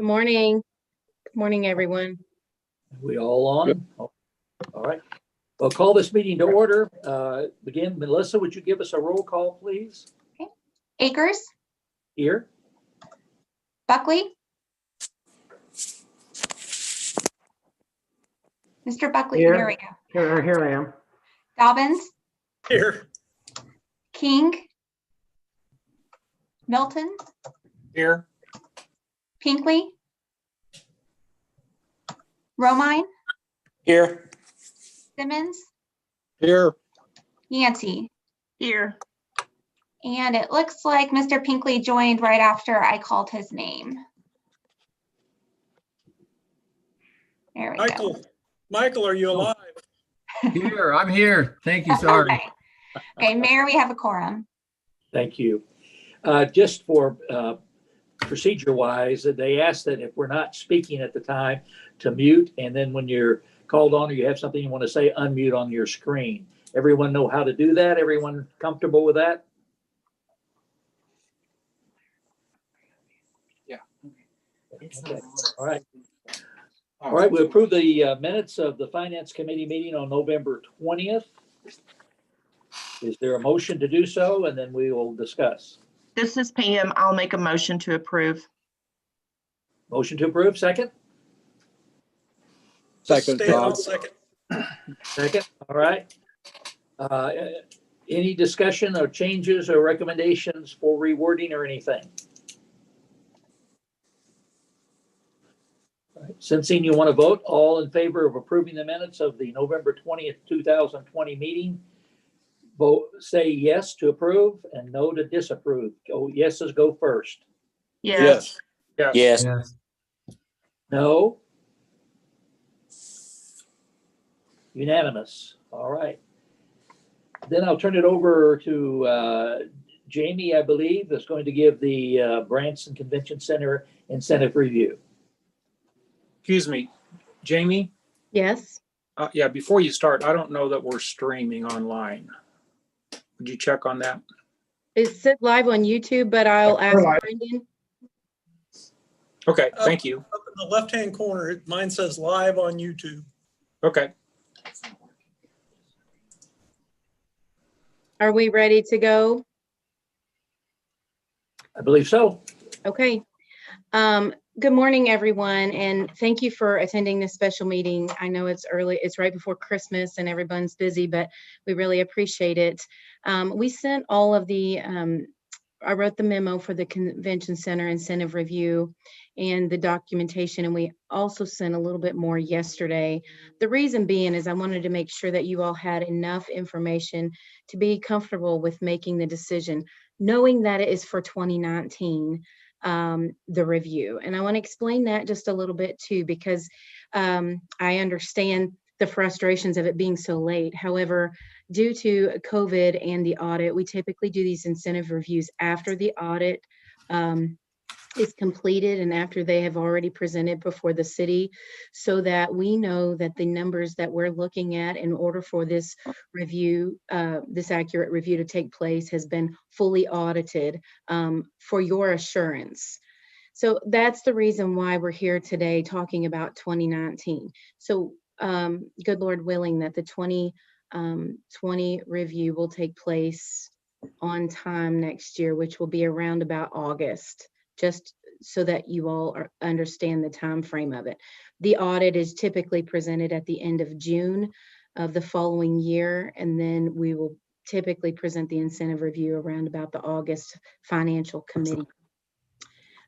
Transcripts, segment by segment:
Good morning. Good morning, everyone. We all on? All right. Well, call this meeting to order. Again, Melissa, would you give us a roll call, please? Okay. Akers, Here. Buckley. Mr. Buckley, Here. there we go. Here I am. Dobbins, Here. King, Milton, Here. Pinkley, Romine, Here. Simmons, Here. Yancey. Here. And it looks like Mr. Pinkley joined right after I called his name. There we go. Michael, are you alive? Here, I'm here. Thank you, sorry. Okay. Okay, Mayor, we have a quorum. Thank you. Just for procedure wise, they asked that if we're not speaking at the time to mute, and then when you're called on or you have something you want to say, unmute on your screen. Everyone know how to do that? Everyone comfortable with that? Yeah. Okay. All right. All right, we approve the minutes of the Finance Committee meeting on November 20th. Is there a motion to do so? And then we will discuss. This is Pam. I'll make a motion to approve. Motion to approve, second? Second. Second. Second, all right. Any discussion or changes or recommendations for rewording or anything? All right, sensing you want to vote, all in favor of approving the minutes of the November 20th, 2020 meeting, vote, say yes to approve and no to disapprove. Oh, yeses go first. Yes. Yes. No? Unanimous. All right. Then I'll turn it over to Jamie, I believe, that's going to give the Branson Convention Center incentive review. Excuse me, Jamie? Yes. Yeah, before you start, I don't know that we're streaming online. Would you check on that? It's set live on YouTube, but I'll ask live. Brendan. Okay, thank you. Up in the left-hand corner, mine says live on YouTube. Okay. Are we ready to go? I believe so. Okay. Good morning, everyone, and thank you for attending this special meeting. I know it's early, it's right before Christmas and everyone's busy, but we really appreciate it. We sent all of the, I wrote the memo for the Convention Center incentive review and the documentation, and we also sent a little bit more yesterday. The reason being is I wanted to make sure that you all had enough information to be comfortable with making the decision, knowing that it is for 2019. The review. And I want to explain that just a little bit too, because I understand the frustrations of it being so late. However, due to COVID and the audit, we typically do these incentive reviews after the audit is completed and after they have already presented before the city, so that we know that the numbers that we're looking at in order for this review, this accurate review to take place, has been fully audited for your assurance. So that's the reason why we're here today talking about 2019. So good Lord willing that the 2020 review will take place on time next year, which will be around about August, just so that you all understand the time frame of it. The audit is typically presented at the end of June of the following year, and then we will typically present the incentive review around about the August financial committee.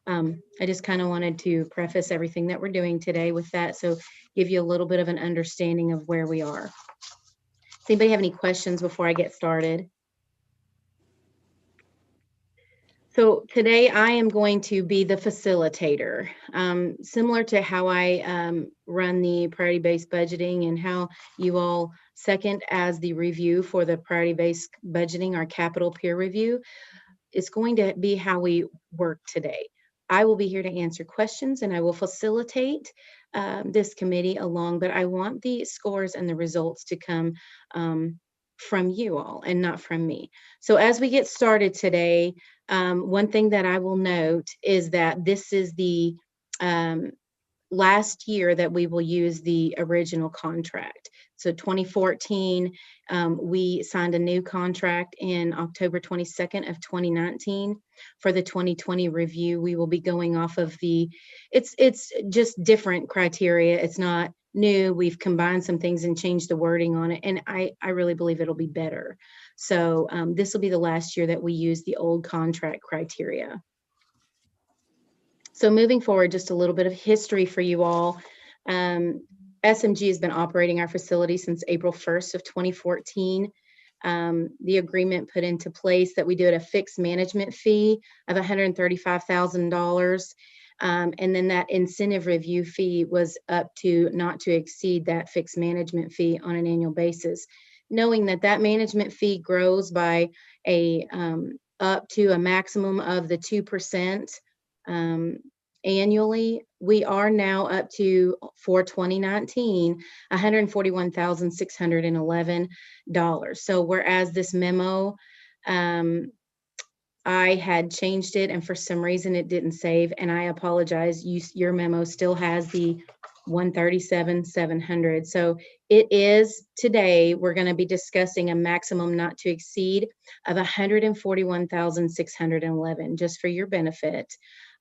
I just kind of wanted to preface everything that we're doing today with that, so give you a little bit of an understanding of where we are. Does anybody have any questions before I get started? So today I am going to be the facilitator, similar to how I run the priority-based budgeting and how you all second as the review for the priority-based budgeting, our capital peer review. It's going to be how we work today. I will be here to answer questions and I will facilitate this committee along, but I want the scores and the results to come from you all and not from me. So as we get started today, one thing that I will note is that this is the last year that we will use the original contract. So 2014, we signed a new contract in October 22nd of 2019. For the 2020 review, we will be going off of it's just different criteria. It's not new. We've combined some things and changed the wording on it. And I really believe it'll be better. So this will be the last year that we use the old contract criteria. So moving forward, just a little bit of history for you all. SMG has been operating our facility since April 1st of 2014. The agreement put into place that we do at a fixed management fee of $135,000. And then that incentive review fee was up to not to exceed that fixed management fee on an annual basis. Knowing that that management fee grows by up to a maximum of the 2%. Annually, we are now up to, for 2019, $141,611. So whereas this memo, I had changed it and for some reason it didn't save, and I apologize, your memo still has the $137,700. So it is today, we're going to be discussing a maximum not to exceed of $141,611, just for your benefit.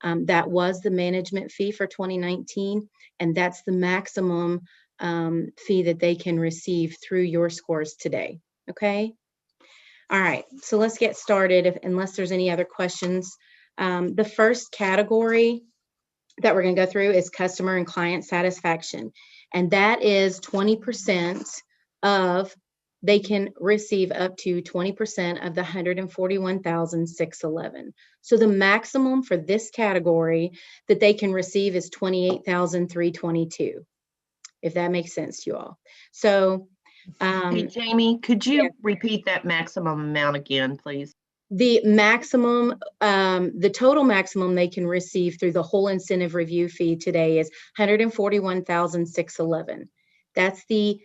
That was the management fee for 2019, and that's the maximum fee that they can receive through your scores today. Okay. All right, so let's get started unless there's any other questions. The first category that we're going to go through is customer and client satisfaction. And that is 20% of, they can receive up to 20% of the $141,611. So the maximum for this category that they can receive is $28,322, if that makes sense to you all. So Hey, Jamie, could you repeat that maximum amount again, please? the maximum, the total maximum they can receive through the whole incentive review fee today is $141,611. That's the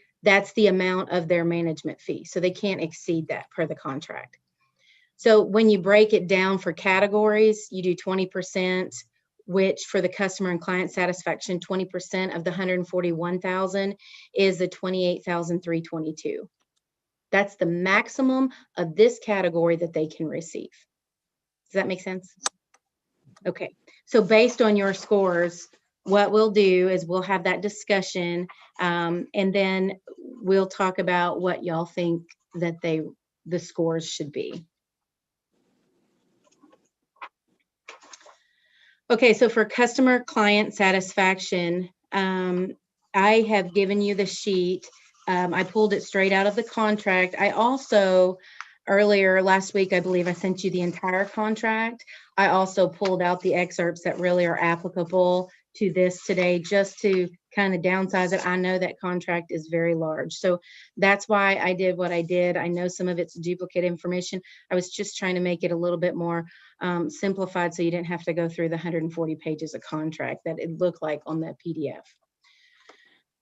amount of their management fee. So they can't exceed that per the contract. So when you break it down for categories, you do 20%, which for the customer and client satisfaction, 20% of the $141,000 is the $28,322. That's the maximum of this category that they can receive. Does that make sense? Okay, so based on your scores, what we'll do is we'll have that discussion, and then we'll talk about what y'all think that the scores should be. Okay, so for customer client satisfaction, I have given you the sheet. I pulled it straight out of the contract. I also, earlier last week, I believe I sent you the entire contract. I also pulled out the excerpts that really are applicable to this today, just to kind of downsize it. I know that contract is very large. So that's why I did what I did. I know some of it's duplicate information. I was just trying to make it a little bit more simplified so you didn't have to go through the 140 pages of contract that it looked like on that PDF.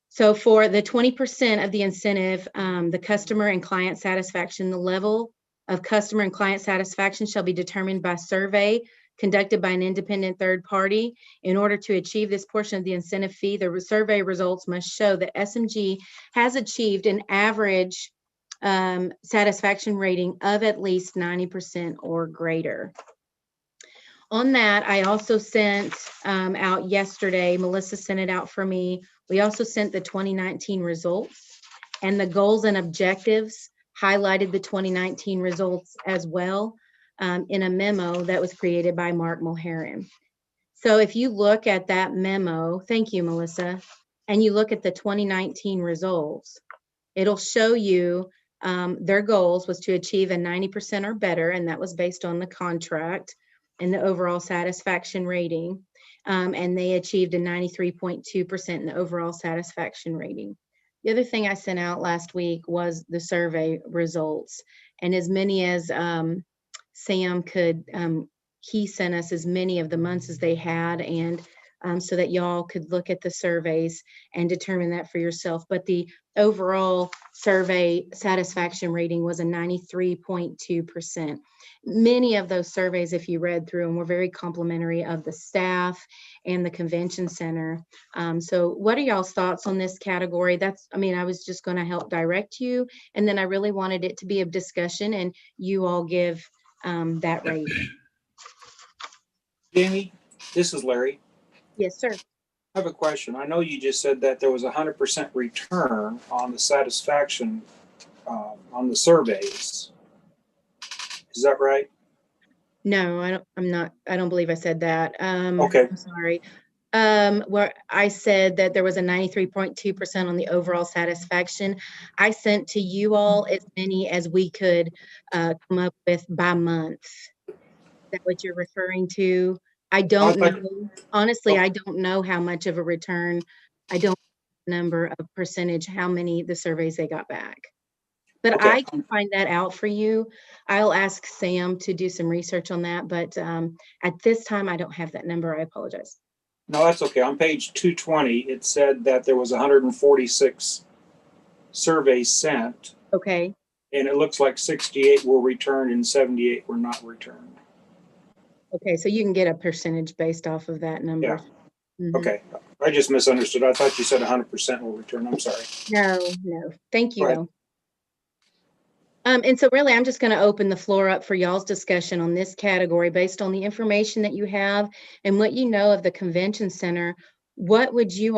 So for the 20% of the incentive, the customer and client satisfaction, the level of customer and client satisfaction shall be determined by survey conducted by an independent third party. In order to achieve this portion of the incentive fee, the survey results must show that SMG has achieved an average satisfaction rating of at least 90% or greater. On that, I also sent out yesterday, Melissa sent it out for me. We also sent the 2019 results, and the goals and objectives highlighted the 2019 results as well in a memo that was created by Mark Mulherin. So if you look at that memo, thank you, Melissa, and you look at the 2019 results, it'll show you their goals was to achieve a 90% or better, and that was based on the contract and the overall satisfaction rating. And they achieved a 93.2% in the overall satisfaction rating. The other thing I sent out last week was the survey results. And as many as Sam could, he sent us as many of the months as they had. And so that y'all could look at the surveys and determine that for yourself. But the overall survey satisfaction rating was a 93.2%. Many of those surveys, if you read through them, were very complimentary of the staff and the convention center. So what are y'all's thoughts on this category? I was just going to help direct you, and then I really wanted it to be a discussion and you all give that rate. Jamie, this is Larry. Yes, sir. I have a question. I know you just said that there was 100% return on the satisfaction on the surveys. Is that right? No, I don't believe I said that. Okay. I'm sorry. Where I said that there was a 93.2% on the overall satisfaction. I sent to you all as many as we could come up with by month. Is that what you're referring to? I don't know. Honestly, I don't know how much of a return. I don't know number of percentage, how many the surveys they got back. But Okay. I can find that out for you. I'll ask Sam to do some research on that. But at this time, I don't have that number. I apologize. No, that's okay. On page 220, it said that there was 146 surveys sent, Okay. and it looks like 68 were returned and 78 were not returned. Okay. So you can get a percentage based off of that number. Yeah. Mhm. Okay. I just misunderstood. I thought you said 100% were returned. I'm sorry. No. Thank you, Go ahead. though. And so really, I'm just going to open the floor up for y'all's discussion on this category based on the information that you have and what you know of the convention center. What would you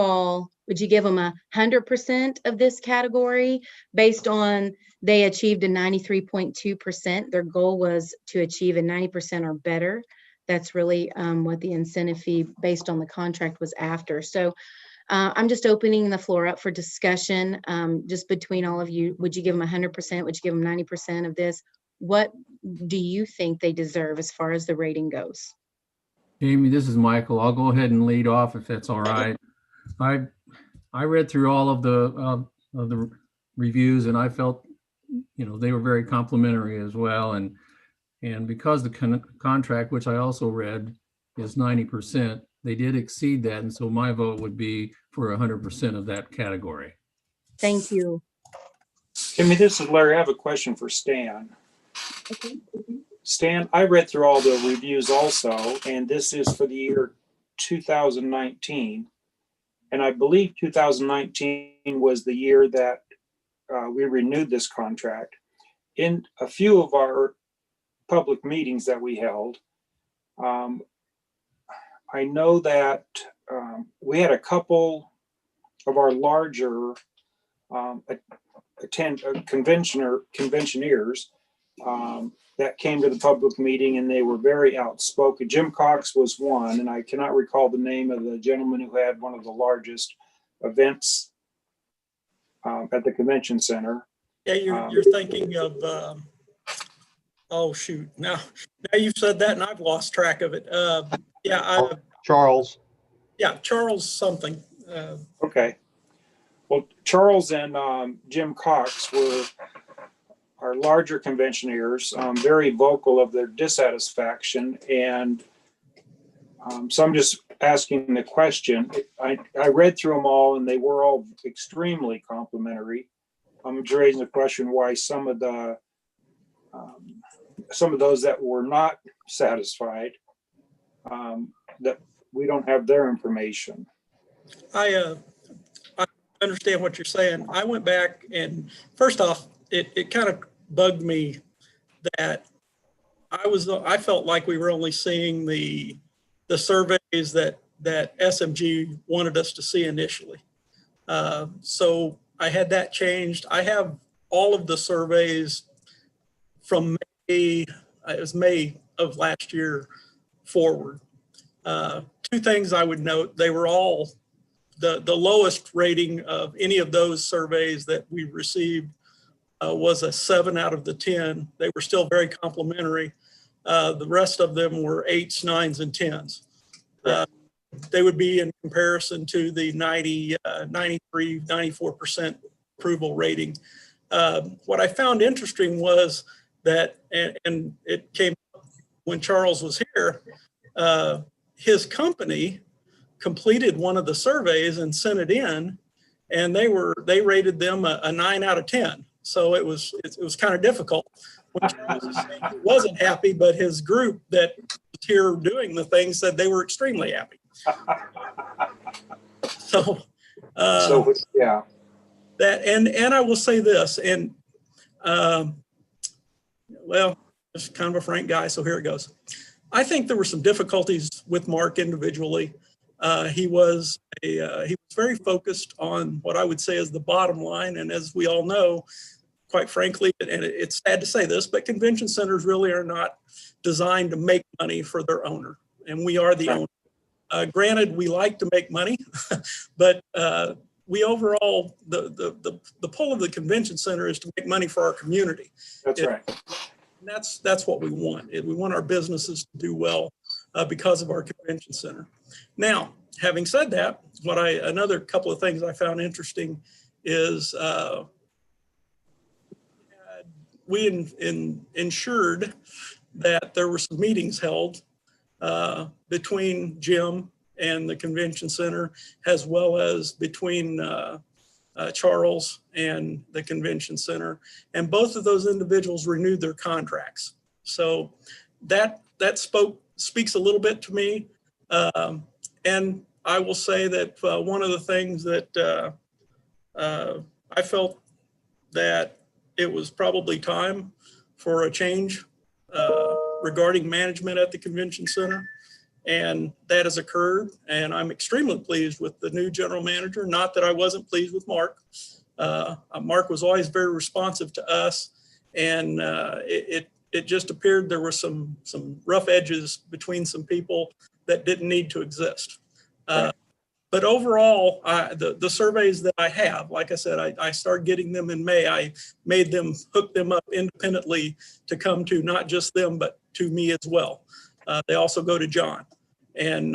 give them 100% of this category based on they achieved a 93.2%? Their goal was to achieve a 90% or better. That's really what the incentive fee based on the contract was after. So I'm just opening the floor up for discussion just between all of you. Would you give them 100%? Would you give them 90% of this? What do you think they deserve as far as the rating goes? Jamie, this is Michael. I'll go ahead and lead off if that's all right. I read through all of the reviews, and I felt, they were very complimentary as well. And because the contract, which I also read, is 90%, they did exceed that. And so my vote would be for 100% of that category. Thank you. Jimmy, this is Larry. I have a question for Stan. Okay. Stan, I read through all the reviews also, and this is for the year 2019. And I believe 2019 was the year that we renewed this contract. In a few of our public meetings that we held, I know that we had a couple of our larger conventioneers that came to the public meeting, and they were very outspoken. Jim Cox was one, and I cannot recall the name of the gentleman who had one of the largest events at the convention center. Yeah, you're thinking of, oh shoot, now you've said that and I've lost track of it. Charles. Yeah, Charles something. Okay. Well, Charles and Jim Cox were our larger conventioneers, very vocal of their dissatisfaction. And so I'm just asking the question. I read through them all, and they were all extremely complimentary. I'm just raising the question why some of those that were not satisfied, that we don't have their information. I understand what you're saying. I went back, and first off, it kind of bugged me that I felt like we were only seeing the surveys that SMG wanted us to see initially. So I had that changed. I have all of the surveys from May, it was May of last year forward. Two things I would note: they were all the lowest rating of any of those surveys that we received was a 7 out of the 10. They were still very complimentary. The rest of them were 8s, 9s, and 10s. They would be in comparison to the 90, 93, 94% approval rating. What I found interesting was that, and it came up when Charles was here, his company completed one of the surveys and sent it in, and they rated them a 9 out of 10. So it was kind of difficult. When Charles was saying he wasn't happy, but his group that was here doing the thing said they were extremely happy. So yeah. that, and I will say this, and well, just kind of a frank guy, so here it goes. I think there were some difficulties with Mark individually. He was very focused on what I would say is the bottom line, and as we all know, quite frankly, and it's sad to say this, but convention centers really are not designed to make money for their owner, and we are the owner. Granted, we like to make money, but we overall, the pull of the convention center is to make money for our community. That's right. And that's what we want. We want our businesses to do well because of our convention center. Now, having said that, another couple of things I found interesting is we ensured that there were some meetings held between Jim and the convention center, as well as between Charles and the convention center. And both of those individuals renewed their contracts. So that speaks a little bit to me. And I will say that one of the things that I felt that it was probably time for a change regarding management at the convention center. And that has occurred. And I'm extremely pleased with the new general manager. Not that I wasn't pleased with Mark. Mark was always very responsive to us. And it just appeared there were some rough edges between some people that didn't need to exist. But overall, the surveys that I have, like I said, I started getting them in May. I made them, hook them up independently to come to not just them, but to me as well. They also go to John. And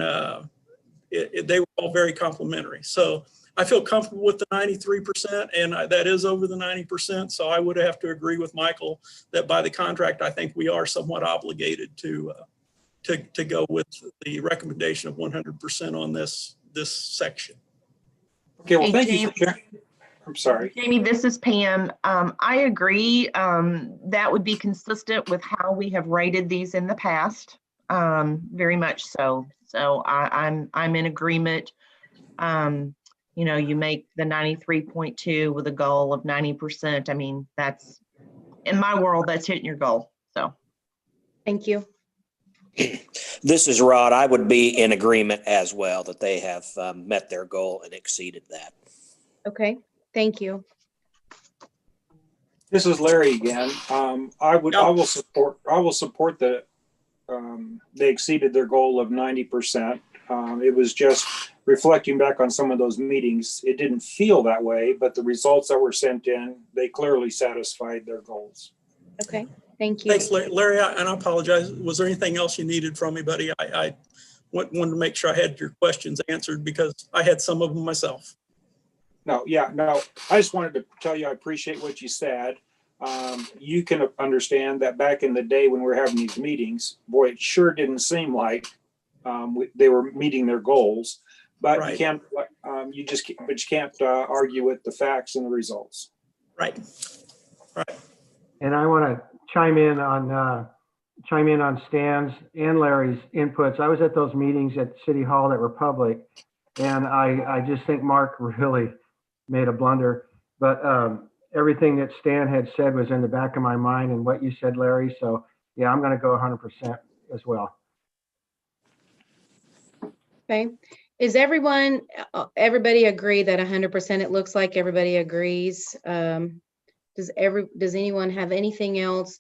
they were all very complimentary. So I feel comfortable with the 93%, and that is over the 90%. So I would have to agree with Michael that by the contract, I think we are somewhat obligated to go with the recommendation of 100% on this section. Okay, well, Hey, thank James. you. I'm sorry. Jamie, this is Pam. I agree. That would be consistent with how we have rated these in the past. Very much so. So I'm in agreement. You make the 93.2 with a goal of 90%. I mean, that's, in my world, that's hitting your goal. So. Thank you. This is Rod. I would be in agreement as well that they have met their goal and exceeded that. Okay, thank you. This is Larry again. I will support that. They exceeded their goal of 90%. It was just reflecting back on some of those meetings. It didn't feel that way, but the results that were sent in, they clearly satisfied their goals. Okay, thank you. Thanks, Larry. And I apologize. Was there anything else you needed from me, buddy? I wanted to make sure I had your questions answered because I had some of them myself. No. I just wanted to tell you I appreciate what you said. You can understand that back in the day when we were having these meetings, boy, it sure didn't seem like they were meeting their goals. But right. You can't argue with the facts and the results. Right. And I want to chime in on Stan's and Larry's inputs. I was at those meetings at City Hall that were public, and I just think Mark really made a blunder. But everything that Stan had said was in the back of my mind, and what you said, Larry. So yeah, I'm going to go 100% as well. Okay. Is everybody agree that 100%? It looks like everybody agrees. Does anyone have anything else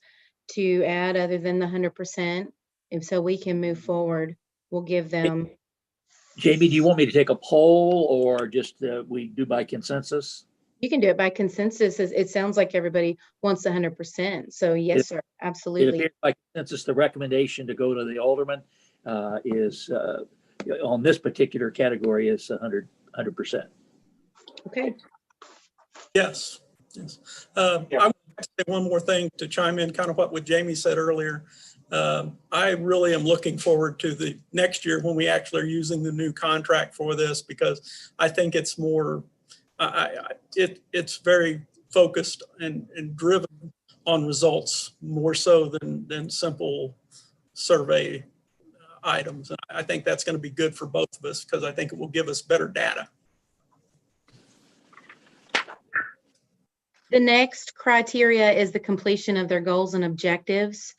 to add other than the 100%? If so, we can move forward. We'll give them. Jamie, do you want me to take a poll or just we do by consensus? You can do it by consensus. It sounds like everybody wants 100%. So yes, sir, absolutely. By consensus, the recommendation to go to the alderman is on this particular category is 100%. Okay. Yes. I would like to say one more thing to chime in, kind of what Jamie said earlier. I really am looking forward to the next year when we actually are using the new contract for this, because I think it's more, it's very focused and driven on results more so than simple survey items. And I think that's going to be good for both of us, because I think it will give us better data. The next criteria is the completion of their goals and objectives.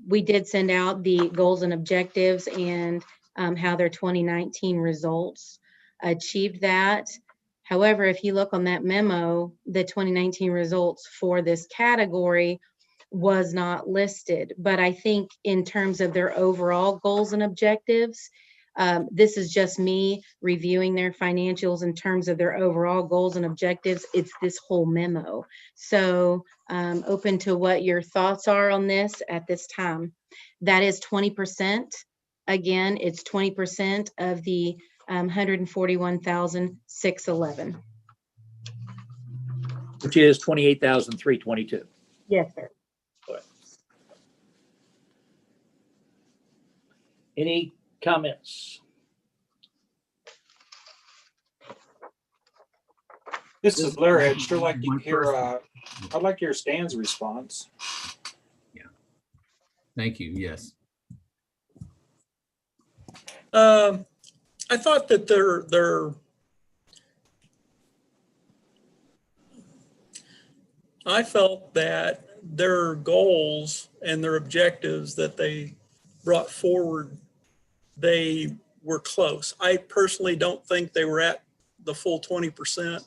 We did send out the goals and objectives and how their 2019 results achieved that. However, if you look on that memo, the 2019 results for this category was not listed. But I think in terms of their overall goals and objectives, this is just me reviewing their financials in terms of their overall goals and objectives. It's this whole memo. So open to what your thoughts are on this at this time. That is 20%. Again, it's 20% of the 141,611. Which is 28,322. Yes, sir. Any comments? This is Larry. I'd sure like to hear, I'd like to hear Stan's response. Yeah. Thank you. Yes. I thought that I felt that their goals and their objectives that they brought forward, they were close. I personally don't think they were at the full 20%.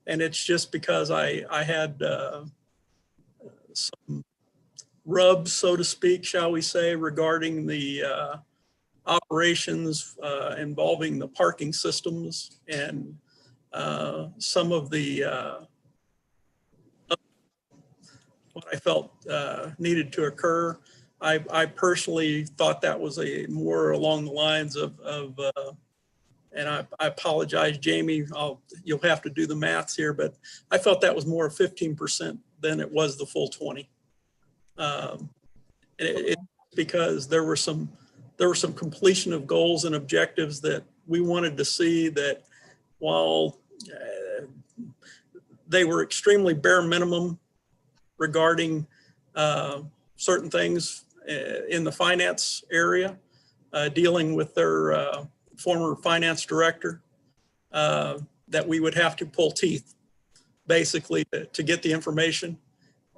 And it's just because I had some rubs, so to speak, shall we say, regarding the operations involving the parking systems and some of the what I felt needed to occur. I personally thought that was a more along the lines of and I apologize, Jamie, you'll have to do the maths here, but I felt that was more of 15% than it was the full 20. It's because there were some completion of goals and objectives that we wanted to see, that while they were extremely bare minimum regarding certain things in the finance area, dealing with their former finance director, that we would have to pull teeth basically to get the information.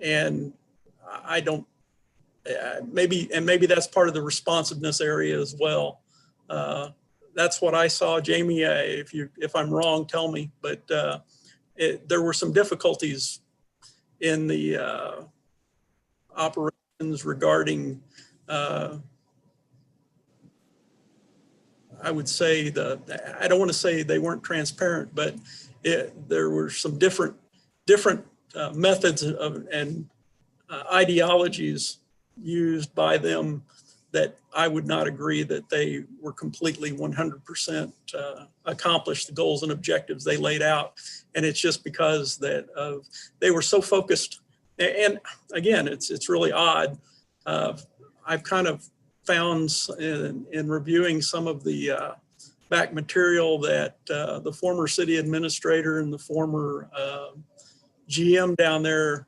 And I don't, maybe that's part of the responsiveness area as well. That's what I saw. Jamie, if I'm wrong, tell me, but there were some difficulties in the operations regarding I would say I don't want to say they weren't transparent, but there were some different methods and ideologies used by them that I would not agree that they were completely 100% accomplished the goals and objectives they laid out. And it's just because they were so focused. And again, it's really odd. I've kind of found in reviewing some of the back material that the former city administrator and the former GM down there,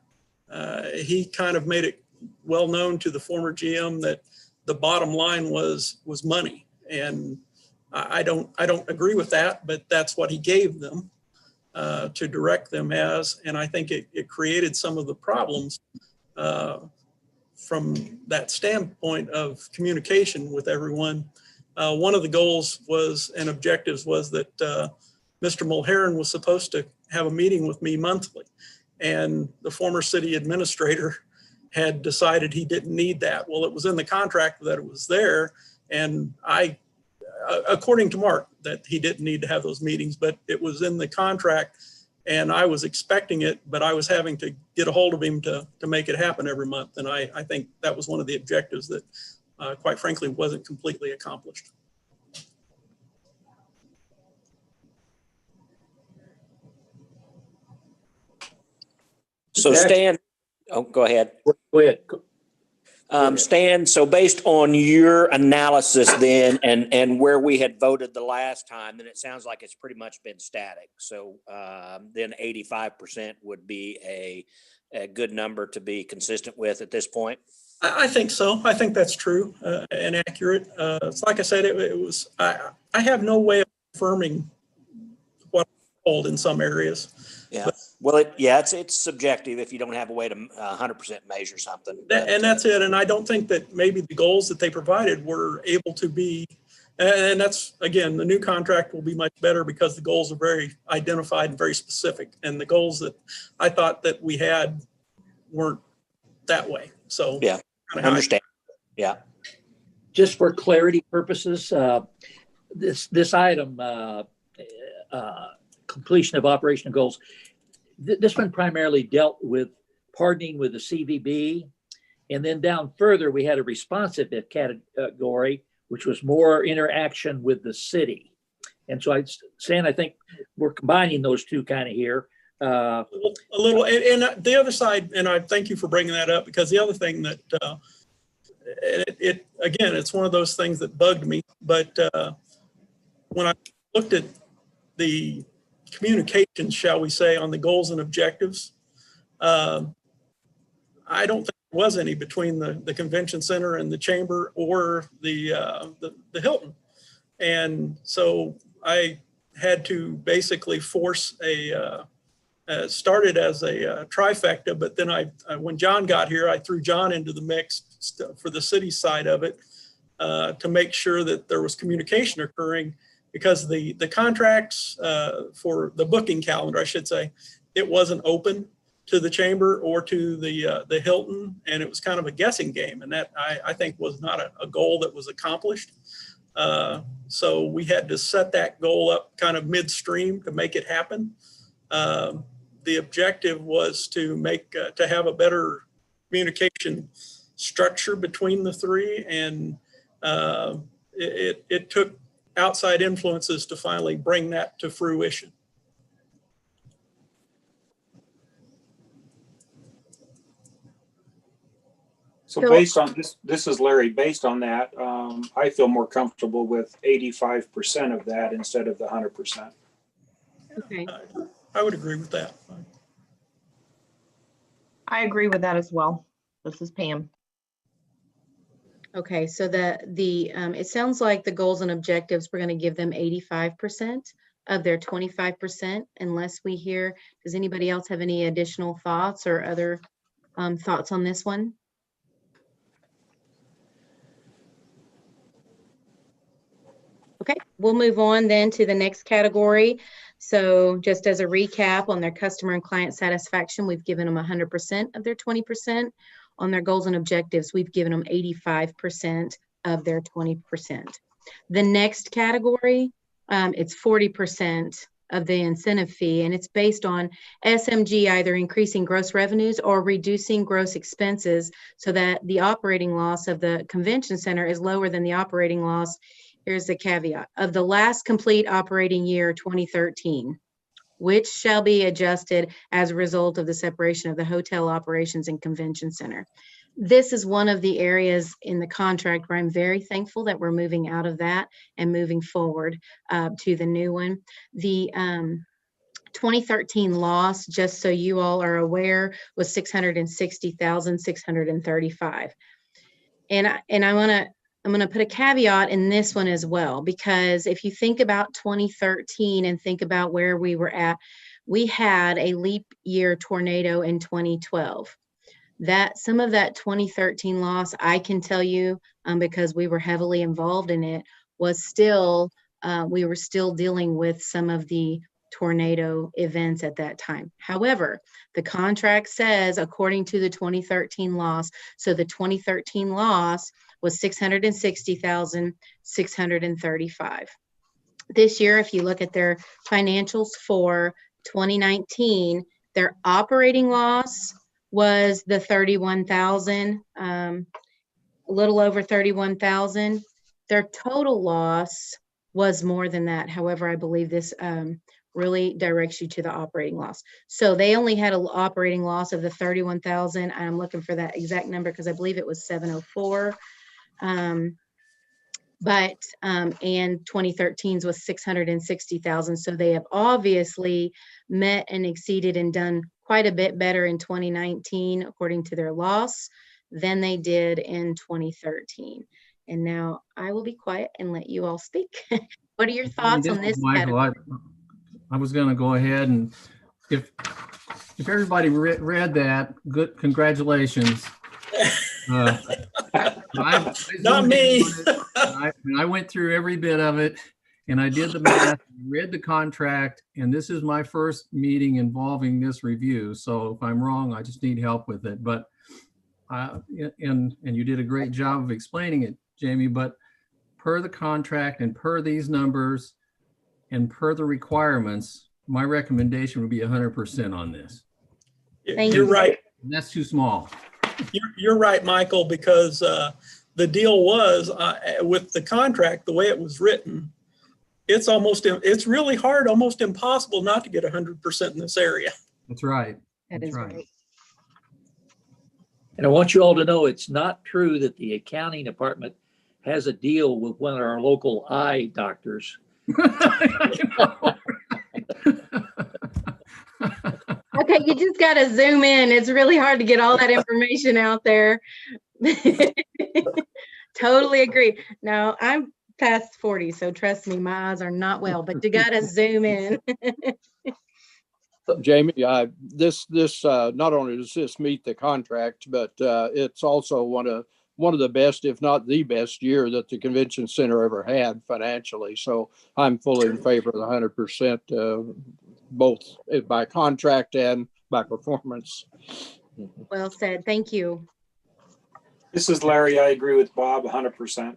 he kind of made it well known to the former GM that the bottom line was money. And I don't agree with that, but that's what he gave them to direct them as. And I think it created some of the problems from that standpoint of communication with everyone. One of the goals and objectives was that Mr. Mulheron was supposed to have a meeting with me monthly. And the former city administrator had decided he didn't need that. Well, it was in the contract that it was there. And according to Mark, that he didn't need to have those meetings, but it was in the contract and I was expecting it, but I was having to get a hold of him to make it happen every month. And I think that was one of the objectives that quite frankly wasn't completely accomplished. So Stan, oh, go ahead. Go ahead. Stan, so based on your analysis then and where we had voted the last time, then it sounds like it's pretty much been static. So then 85% would be a good number to be consistent with at this point. I think so. I think that's true and accurate. It's like I said, it was, I have no way of confirming what I'm told in some areas. Yeah. But, well, it's subjective if you don't have a way to 100% measure something. And that's it. And I don't think that maybe the goals that they provided were able to be, and that's, again, the new contract will be much better because the goals are very identified and very specific. And the goals that I thought that we had weren't that way. So yeah, I understand. Yeah. Just for clarity purposes, this item, completion of operational goals, this one primarily dealt with partnering with the CVB. And then down further, we had a responsive category, which was more interaction with the city. And so I think we're combining those two kind of here. A little, and the other side, and I thank you for bringing that up, because the other thing that again, it's one of those things that bugged me, but when I looked at the communication, shall we say, on the goals and objectives, I don't think there was any between the convention center and the chamber or the Hilton. And so I had to basically force started as a trifecta, but then when John got here, I threw John into the mix for the city side of it to make sure that there was communication occurring, because the contracts for the booking calendar, I should say, it wasn't open to the chamber or to the Hilton, and it was kind of a guessing game, and that I think was not a goal that was accomplished. So we had to set that goal up kind of midstream to make it happen. The objective was to have a better communication structure between the three, and it took outside influences to finally bring that to fruition. So based on this is Larry, based on that, I feel more comfortable with 85% of that instead of the 100%. Okay. I would agree with that. I agree with that as well. This is Pam. Okay, so it sounds like the goals and objectives, we're going to give them 85% of their 25%, unless we hear, does anybody else have any additional thoughts or other thoughts on this one? Okay, we'll move on then to the next category. So just as a recap on their customer and client satisfaction, we've given them 100% of their 20%. On their goals and objectives, we've given them 85% of their 20%. The next category, it's 40% of the incentive fee, and it's based on SMG either increasing gross revenues or reducing gross expenses so that the operating loss of the convention center is lower than the operating loss. Here's the caveat of the last complete operating year, 2013, which shall be adjusted as a result of the separation of the hotel operations and convention center. This is one of the areas in the contract where I'm very thankful that we're moving out of that and moving forward to the new one. The 2013 loss, just so you all are aware, was $660,635. And I'm going to put a caveat in this one as well, because if you think about 2013 and think about where we were at, we had a leap year tornado in 2012. That some of that 2013 loss, I can tell you, because we were heavily involved in it, was still, we were still dealing with some of the tornado events at that time. However, the contract says, according to the 2013 loss, so the 2013 loss was $660,635. This year, if you look at their financials for 2019, their operating loss was the 31,000, a little over 31,000. Their total loss was more than that. However, I believe this really directs you to the operating loss. So they only had an operating loss of the 31,000. I'm looking for that exact number because I believe it was 704. And 2013's was 660,000. So they have obviously met and exceeded and done quite a bit better in 2019, according to their loss, than they did in 2013. And now I will be quiet and let you all speak. What are your thoughts on this? Michael, I was going to go ahead and if everybody read that, good, congratulations. Not me. I went through every bit of it and I did the math, read the contract, and this is my first meeting involving this review. So if I'm wrong, I just need help with it. But and you did a great job of explaining it, Jamie, but per the contract and per these numbers and per the requirements, my recommendation would be 100% on this. You're right. And that's too small. You're right, Michael, because the deal was with the contract, the way it was written, it's really hard, almost impossible not to get 100% in this area. That's right. That is right. And I want you all to know it's not true that the accounting department has a deal with one of our local eye doctors. Okay, you just got to zoom in. It's really hard to get all that information out there. Totally agree. Now, I'm past 40, so trust me, my eyes are not well, but you got to zoom in. Jamie, this not only does this meet the contract, but it's also one of the best, if not the best year that the convention center ever had financially. So I'm fully in favor of the 100%, both by contract and by performance. Well said. Thank you. This is Larry. I agree with Bob 100%.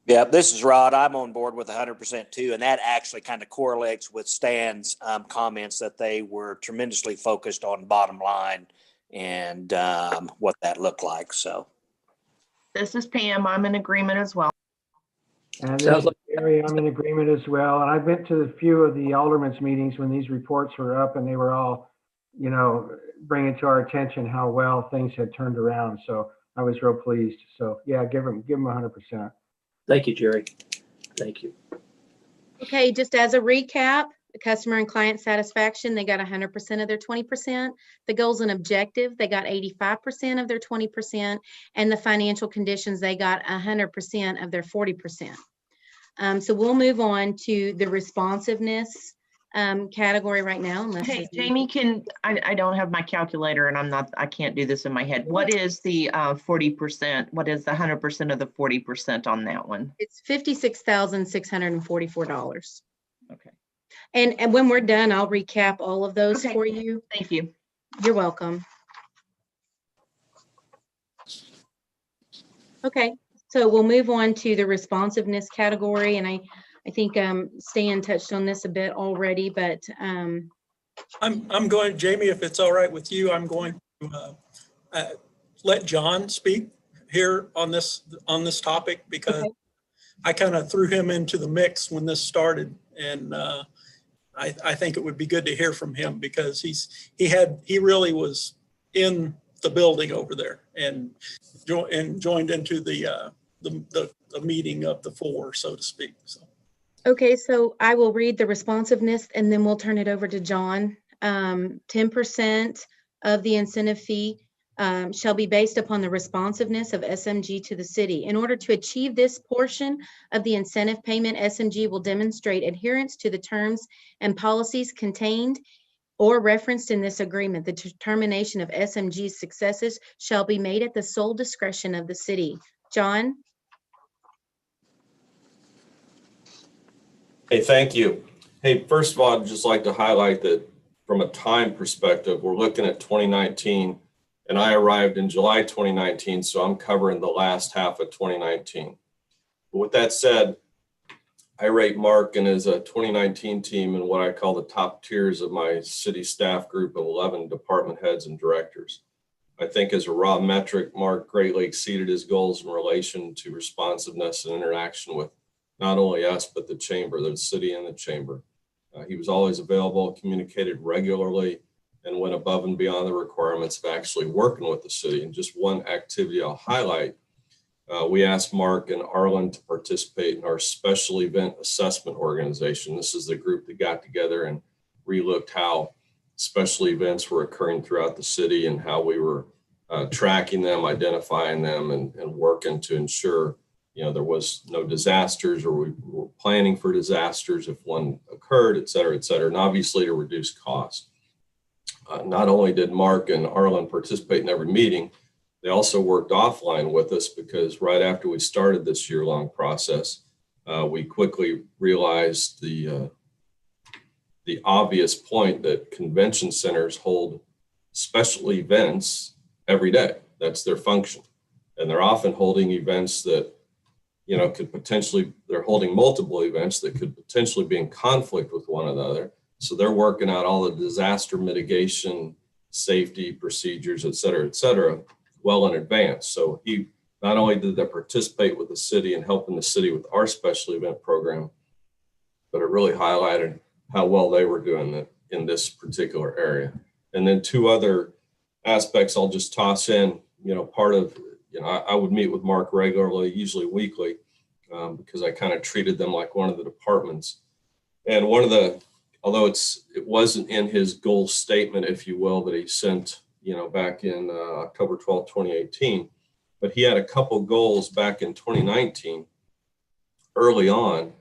Yeah, this is Rod. I'm on board with 100% too. And that actually kind of correlates with Stan's comments that they were tremendously focused on bottom line and what that looked like. So This is Pam. I'm in agreement as well. And Sounds like Gary, I'm in agreement as well. And I've been to a few of the aldermen's meetings when these reports were up and they were all, bringing to our attention how well things had turned around. So I was real pleased. So yeah, give them 100%. Thank you, Jerry. Thank you. Okay, just as a recap, the customer and client satisfaction, they got 100% of their 20%. The goals and objective, they got 85% of their 20%. And the financial conditions, they got 100% of their 40%. So we'll move on to the responsiveness category right now. Hey, Jamie, I don't have my calculator and I can't do this in my head. What is the 40%? What is the 100% of the 40% on that one? It's $56,644. Okay. And when we're done, I'll recap all of those for you. Thank you. You're welcome. Okay, so we'll move on to the responsiveness category. And I think Stan touched on this a bit already, but I'm going, Jamie, if it's all right with you, I'm going to let John speak here on this topic because I kind of threw him into the mix when this started, and I think it would be good to hear from him because he really was in the building over there and joined into the meeting of the four, so to speak. So. Okay, so I will read the responsiveness and then we'll turn it over to John. 10% of the incentive fee shall be based upon the responsiveness of SMG to the city. In order to achieve this portion of the incentive payment, SMG will demonstrate adherence to the terms and policies contained or referenced in this agreement. The determination of SMG's successes shall be made at the sole discretion of the city. John? Hey, thank you. Hey, first of all, I'd just like to highlight that from a time perspective, we're looking at 2019, and I arrived in July 2019, so I'm covering the last half of 2019. But with that said, I rate Mark and his 2019 team in what I call the top tiers of my city staff group of 11 department heads and directors. I think as a raw metric, Mark greatly exceeded his goals in relation to responsiveness and interaction with not only us, but the chamber, the city and the chamber. He was always available, communicated regularly, and went above and beyond the requirements of actually working with the city. And just one activity I'll highlight, we asked Mark and Arlen to participate in our special event assessment organization. This is the group that got together and relooked how special events were occurring throughout the city and how we were tracking them, identifying them, and working to ensure, you know, there was no disasters, or we were planning for disasters if one occurred, et cetera, and obviously to reduce cost. Not only did Mark and Arlen participate in every meeting, they also worked offline with us, because right after we started this year-long process, we quickly realized the obvious point that convention centers hold special events every day. That's their function. And they're often holding events that, you know, they're holding multiple events that could potentially be in conflict with one another. So they're working out all the disaster mitigation, safety procedures, et cetera, well in advance. So not only did they participate with the city and helping the city with our special event program, but it really highlighted how well they were doing in this particular area. And then two other aspects I'll just toss in, you know, part of, you know, I would meet with Mark regularly, usually weekly, because I kind of treated them like one of the departments. And although it wasn't in his goal statement, if you will, that he sent, you know, back in October 12, 2018, but he had a couple goals back in 2019, early on,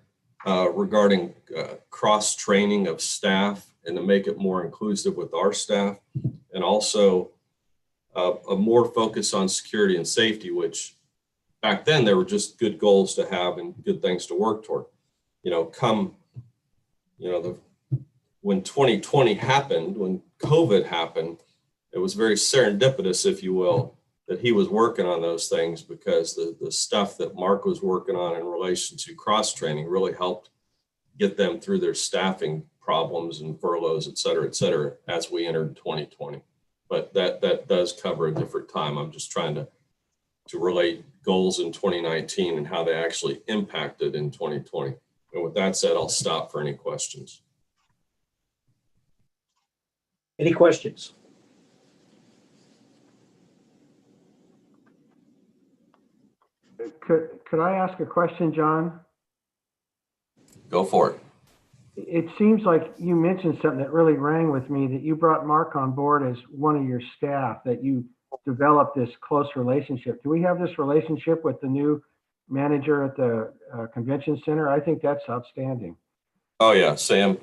regarding cross-training of staff and to make it more inclusive with our staff, and also a more focus on security and safety, which back then they were just good goals to have and good things to work toward. You know, when 2020 happened, when COVID happened, it was very serendipitous, if you will, that he was working on those things, because the stuff that Mark was working on in relation to cross-training really helped get them through their staffing problems and furloughs, et cetera, as we entered 2020. But that does cover a different time. I'm just trying to relate goals in 2019 and how they actually impacted in 2020. And with that said, I'll stop for any questions. Any questions? Could I ask a question, John? Go for it. It seems like you mentioned something that really rang with me, that you brought Mark on board as one of your staff, that you developed this close relationship. Do we have this relationship with the new manager at the convention center? I think that's outstanding. Oh yeah, Sam.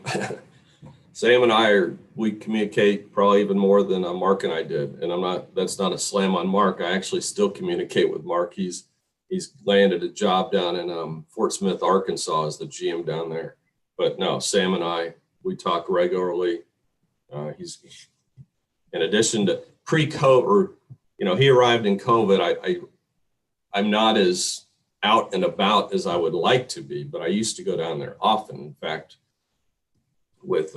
Sam and we communicate probably even more than Mark and I did. And that's not a slam on Mark. I actually still communicate with Mark. He's landed a job down in Fort Smith, Arkansas, as the GM down there. But no, Sam and we talk regularly. He's, in addition to pre-COVID, you know, he arrived in COVID. I'm not as out and about as I would like to be, but I used to go down there often. In fact, with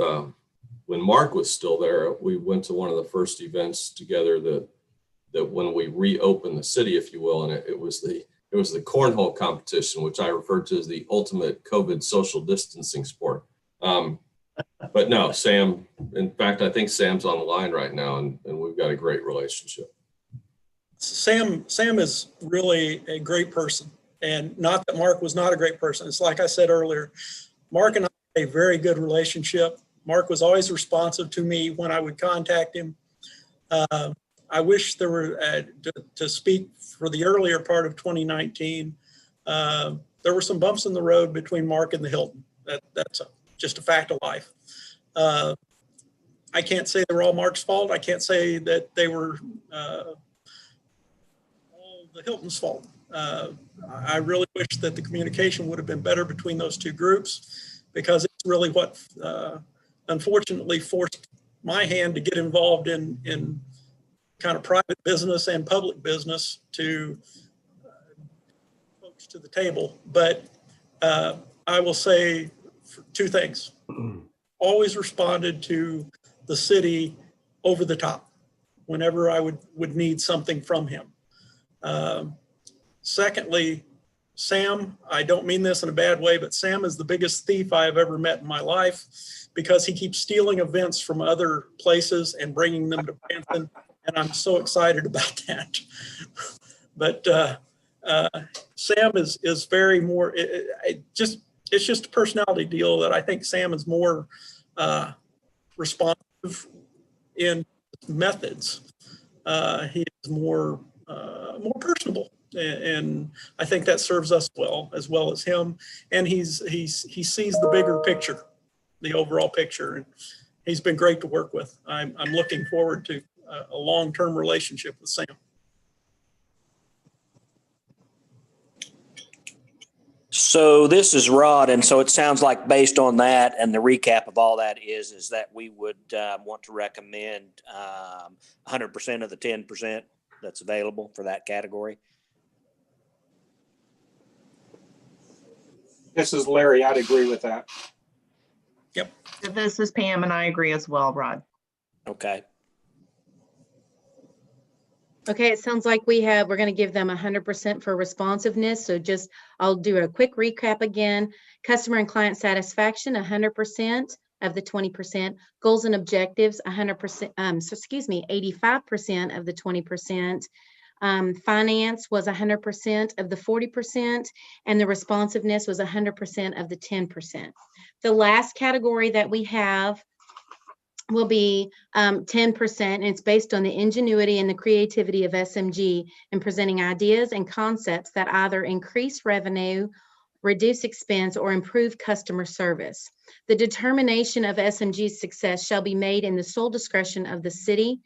when Mark was still there, we went to one of the first events together that when we reopened the city, if you will, and it was the cornhole competition, which I refer to as the ultimate COVID social distancing sport. But no, Sam, in fact, I think Sam's on the line right now, and we've got a great relationship. Sam is really a great person, and not that Mark was not a great person. It's like I said earlier, Mark and I had a very good relationship. Mark was always responsive to me when I would contact him. I wish there were, to speak for the earlier part of 2019, there were some bumps in the road between Mark and the Hilton. That's just a fact of life. I can't say they were all Mark's fault. I can't say that they were all the Hilton's fault. I really wish that the communication would have been better between those two groups, because it's really what unfortunately forced my hand to get involved in kind of private business and public business to folks to the table. But I will say two things. Always responded to the city over the top whenever I would need something from him. Secondly, Sam, I don't mean this in a bad way, but Sam is the biggest thief I've ever met in my life because he keeps stealing events from other places and bringing them to Branson. And I'm so excited about that. But Sam is very more, it's just a personality deal that I think Sam is more responsive in methods. He is more personable, and I think that serves us well as him. And he sees the bigger picture, the overall picture, and he's been great to work with. I'm looking forward to a long-term relationship with Sam. So this is Rod, and so it sounds like based on that and the recap of all that is that we would want to recommend 100% of the 10% that's available for that category. This is Larry. I'd agree with that. Yep. This is Pam, and I agree as well, Rod. Okay. Okay, it sounds like we're going to give them 100% for responsiveness. So I'll do a quick recap again. Customer and client satisfaction, 100% of the 20%. Goals and objectives, 100%, 85% of the 20%. Finance was 100% of the 40%, and the responsiveness was 100% of the 10%. The last category that we have will be 10%, and it's based on the ingenuity and the creativity of SMG in presenting ideas and concepts that either increase revenue, reduce expense, or improve customer service. The determination of SMG's success shall be made in the sole discretion of the city.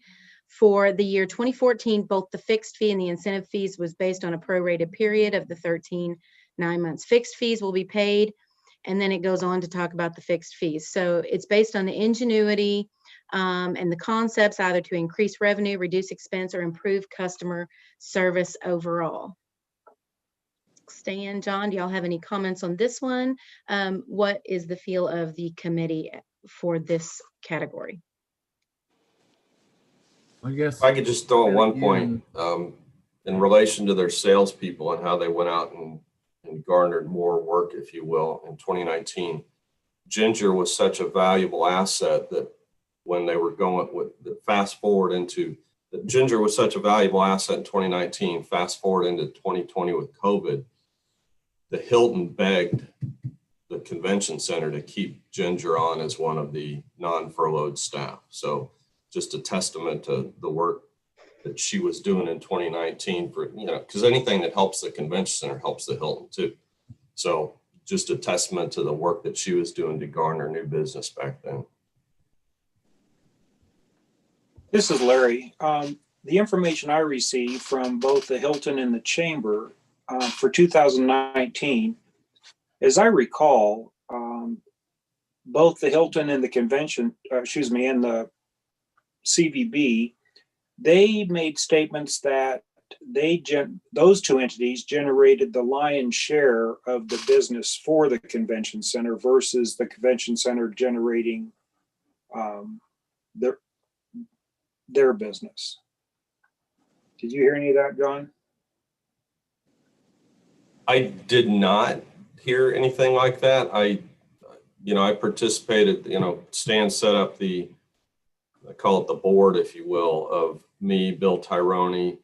For the year 2014, both the fixed fee and the incentive fees was based on a prorated period of the 13 9 months. Fixed fees will be paid, and then it goes on to talk about the fixed fees. So it's based on the ingenuity and the concepts either to increase revenue, reduce expense, or improve customer service overall. Stan, John, do y'all have any comments on this one? What is the feel of the committee for this category? I guess If I could just throw in one point in relation to their salespeople and how they went out and garnered more work, if you will, in 2019. Ginger was such a valuable asset that when they were going with fast forward into Ginger was such a valuable asset in 2019, fast forward into 2020 with COVID, the Hilton begged the convention center to keep Ginger on as one of the non-furloughed staff. So just a testament to the work that she was doing in 2019 for, because anything that helps the convention center helps the Hilton too. So just a testament to the work that she was doing to garner new business back then. This is Larry. The information I received from both the Hilton and the Chamber for 2019, as I recall, both the Hilton and the convention, and the CVB, they made statements that those two entities generated the lion's share of the business for the convention center versus the convention center generating their business. Did you hear any of that, John? I did not hear anything like that. I participated, Stan set up I call it the board, if you will, of me, Bill Tyrone,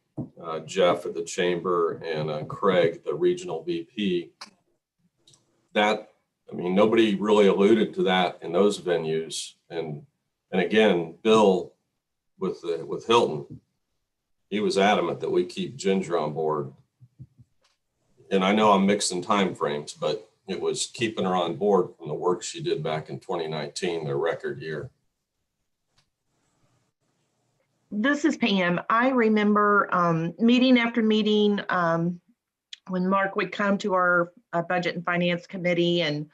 Jeff at the Chamber, and Craig, the regional VP. Nobody really alluded to that in those venues. And again, Bill with Hilton, he was adamant that we keep Ginger on board. And I know I'm mixing time frames, but it was keeping her on board from the work she did back in 2019, their record year. This is Pam. I remember meeting after meeting when Mark would come to our budget and finance committee and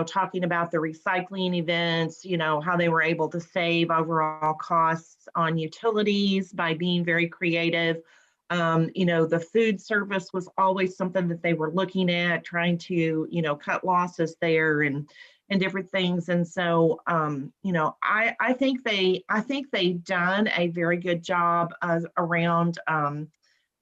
talking about the recycling events, how they were able to save overall costs on utilities by being very creative. The food service was always something that they were looking at, trying to, cut losses there and different things. And so, I think they've done a very good job around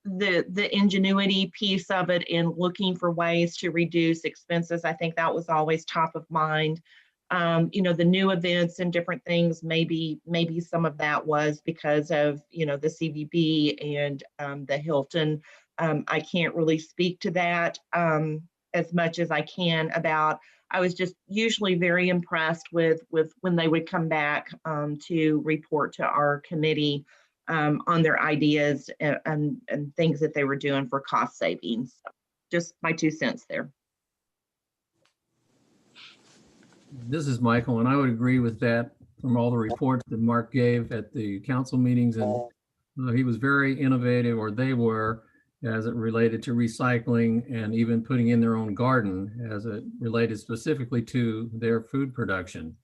the ingenuity piece of it and looking for ways to reduce expenses. I think that was always top of mind. You know, the new events and different things, maybe some of that was because of, you know, the CVB and the Hilton. I can't really speak to that as much as I can about, I was just usually very impressed with when they would come back to report to our committee on their ideas and things that they were doing for cost savings. Just my 2 cents there. This is Michael, and I would agree with that from all the reports that Mark gave at the council meetings. And he was very innovative, or they were, as it related to recycling and even putting in their own garden as it related specifically to their food production.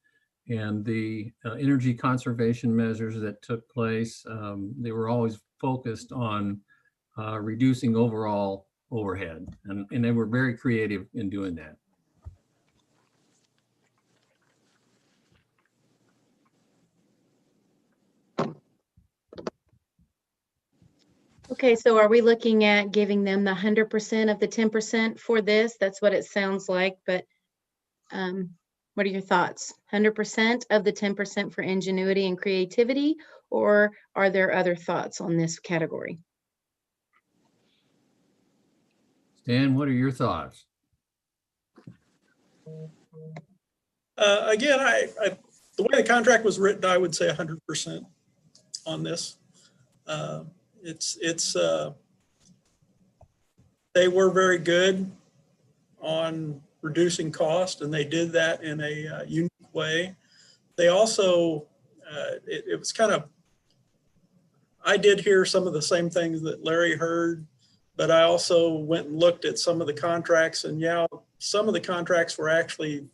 And the energy conservation measures that took place, they were always focused on reducing overall overhead. And they were very creative in doing that. Okay, so are we looking at giving them the 100% of the 10% for this? That's what it sounds like, but what are your thoughts? 100% of the 10% for ingenuity and creativity, or are there other thoughts on this category? Stan, what are your thoughts? Again, the way the contract was written, I would say 100% on this. They were very good on reducing cost, and they did that in a unique way. They also, it was kind of, I did hear some of the same things that Larry heard, but I also went and looked at some of the contracts, and yeah, some of the contracts were actually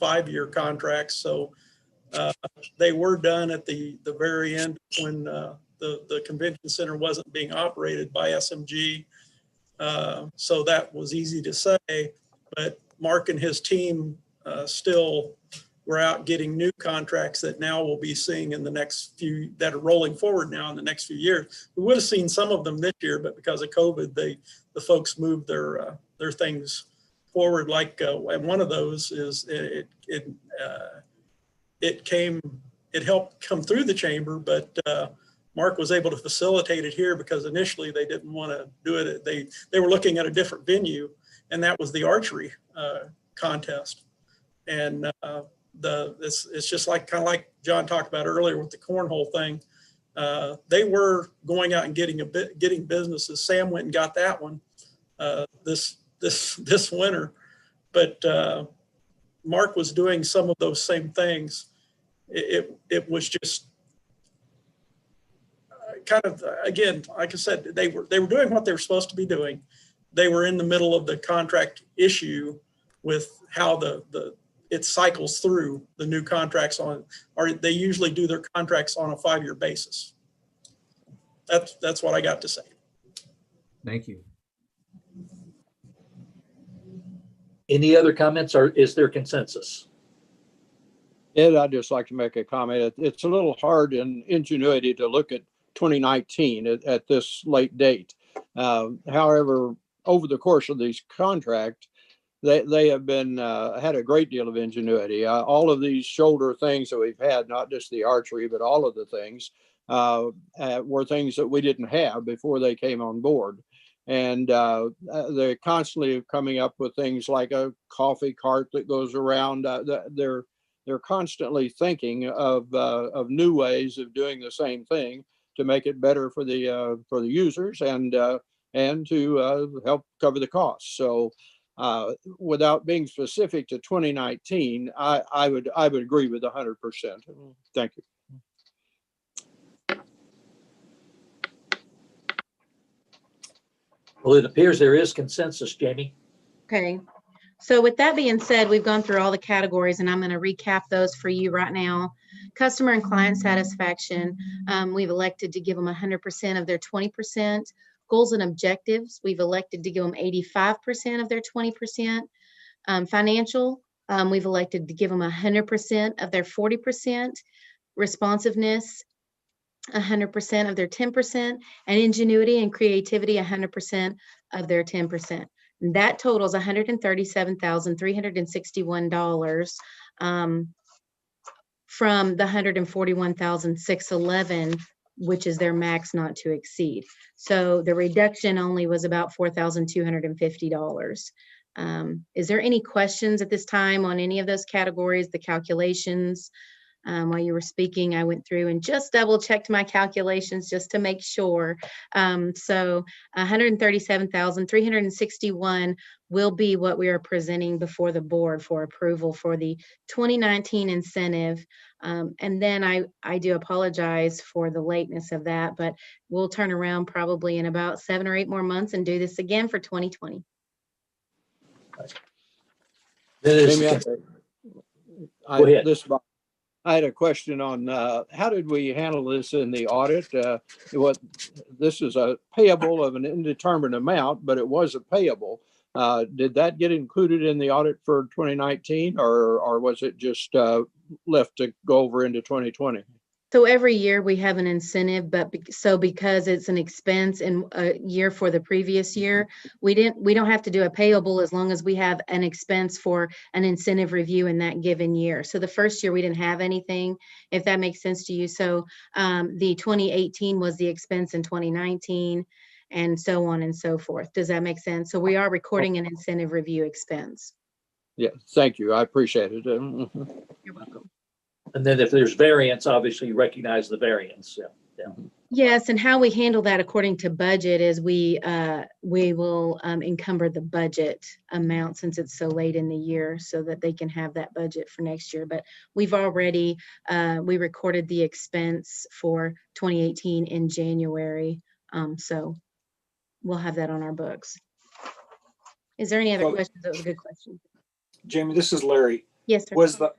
5-year contracts. So they were done at the very end when the convention center wasn't being operated by SMG. So that was easy to say, but Mark and his team still were out getting new contracts that now we'll be seeing in the next few, that are rolling forward now in the next few years. We would have seen some of them this year, but because of COVID, the folks moved their things forward. Like, and one of those is it helped come through the chamber, but Mark was able to facilitate it here because initially they didn't want to do it. They were looking at a different venue, and that was the archery contest. And it's just like, kind of like John talked about earlier with the cornhole thing. They were going out and getting businesses. Sam went and got that one this winter, but Mark was doing some of those same things. It was just kind of, again, like I said, they were doing what they were supposed to be doing. They were in the middle of the contract issue with how it cycles through the new contracts or they usually do their contracts on a 5-year basis. That's what I got to say. Thank you. Any other comments, or is there consensus? Ed, I'd just like to make a comment. It's a little hard in ingenuity to look at 2019 at this late date. However, over the course of these contracts, they have been had a great deal of ingenuity. All of these shoulder things that we've had, not just the archery, but all of the things were things that we didn't have before they came on board. And they're constantly coming up with things like a coffee cart that goes around. They're constantly thinking of new ways of doing the same thing to make it better for the users and to help cover the costs. So without being specific to 2019, I would agree with 100%. Thank you. Well, it appears there is consensus, Jamie. Okay. So with that being said, we've gone through all the categories, and I'm going to recap those for you right now. Customer and client satisfaction, we've elected to give them 100% of their 20%. Goals and objectives, we've elected to give them 85% of their 20%. Financial, we've elected to give them 100% of their 40%. Responsiveness, 100% of their 10%, and ingenuity and creativity 100% of their 10%. And that totals $137,361 from the $141,611, which is their max not to exceed. So the reduction only was about $4,250. Is there any questions at this time on any of those categories, the calculations? While you were speaking, I went through and just double checked my calculations just to make sure. So 137,361 will be what we are presenting before the board for approval for the 2019 incentive. And then I do apologize for the lateness of that, but we'll turn around probably in about 7 or 8 more months and do this again for 2020. Jamie, Go ahead. I had a question on how did we handle this in the audit? This is a payable of an indeterminate amount, but it was a payable. Did that get included in the audit for 2019, or was it just left to go over into 2020? So every year we have an incentive, but because it's an expense in a year for the previous year, we don't have to do a payable as long as we have an expense for an incentive review in that given year. So the first year we didn't have anything, if that makes sense to you. So the 2018 was the expense in 2019 and so on and so forth. Does that make sense? So we are recording an incentive review expense. Yeah, thank you. I appreciate it. You're welcome. And then if there's variance, obviously you recognize the variance. Yeah. Yes, and how we handle that according to budget is we will encumber the budget amount since it's so late in the year so that they can have that budget for next year. But we've already, we recorded the expense for 2018 in January. So we'll have that on our books. Is there any other questions? That was a good question. Jamie, this is Larry. Yes, sir. Was the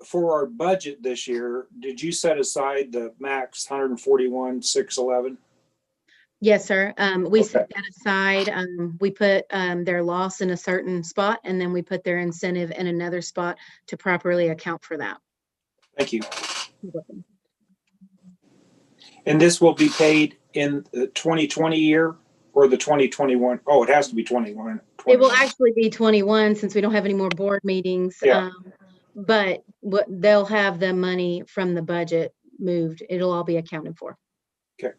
for our budget this year, did you set aside the max 141,611? Yes, sir. We set that aside. We put their loss in a certain spot, and then we put their incentive in another spot to properly account for that. Thank you. And this will be paid in the 2020 year or the 2021? Oh, it has to be 21. It will actually be 21 since we don't have any more board meetings. Yeah. But they'll have the money from the budget moved. It'll all be accounted for. Okay.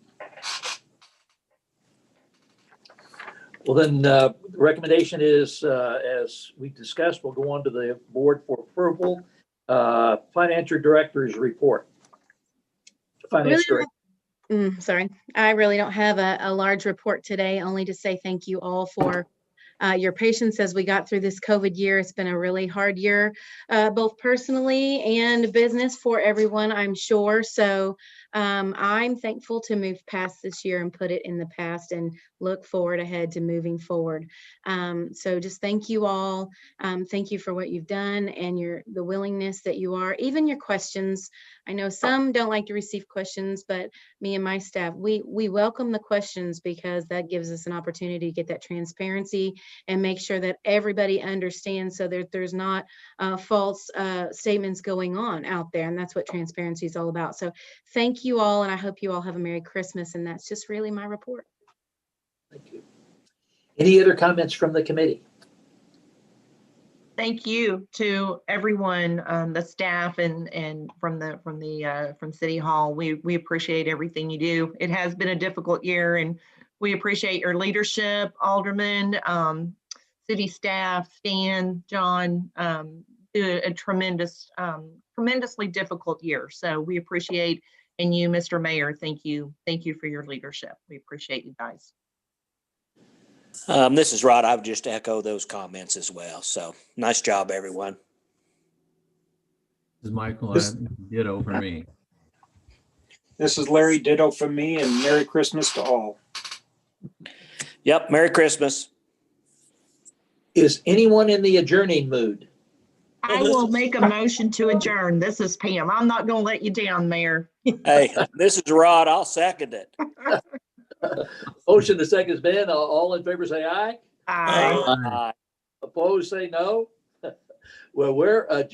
Well, then the recommendation is, as we discussed, we'll go on to the board for approval. Financial director's report. Finance director. Sorry, I really don't have a large report today, only to say thank you all for your patience as we got through this COVID year. It's been a really hard year, both personally and business for everyone, I'm sure. So I'm thankful to move past this year and put it in the past and look forward ahead to moving forward. So just thank you all. Thank you for what you've done and the willingness that you are, even your questions. I know some don't like to receive questions, but me and my staff, we welcome the questions because that gives us an opportunity to get that transparency and make sure that everybody understands so that there's not false statements going on out there. And that's what transparency is all about. So thank you all, and I hope you all have a Merry Christmas. And that's just really my report. Thank you. Any other comments from the committee? Thank you to everyone, the staff and from City Hall. We appreciate everything you do. It has been a difficult year, and we appreciate your leadership, Alderman, city staff, Stan, John, a tremendously difficult year. So we appreciate, and you, Mr. Mayor, thank you for your leadership. We appreciate you guys. This is Rod. I would just echo those comments as well. So nice job, everyone. This is Michael. Ditto for me. This is Larry. Ditto from me, and Merry Christmas to all. Yep. Merry Christmas. Is anyone in the adjourning mood? I will make a motion to adjourn. This is Pam. I'm not going to let you down, Mayor. Hey, this is Rod. I'll second it. Motion, the second has been. All in favor say aye. Aye. Aye. Opposed say no. Well, we're adjourned.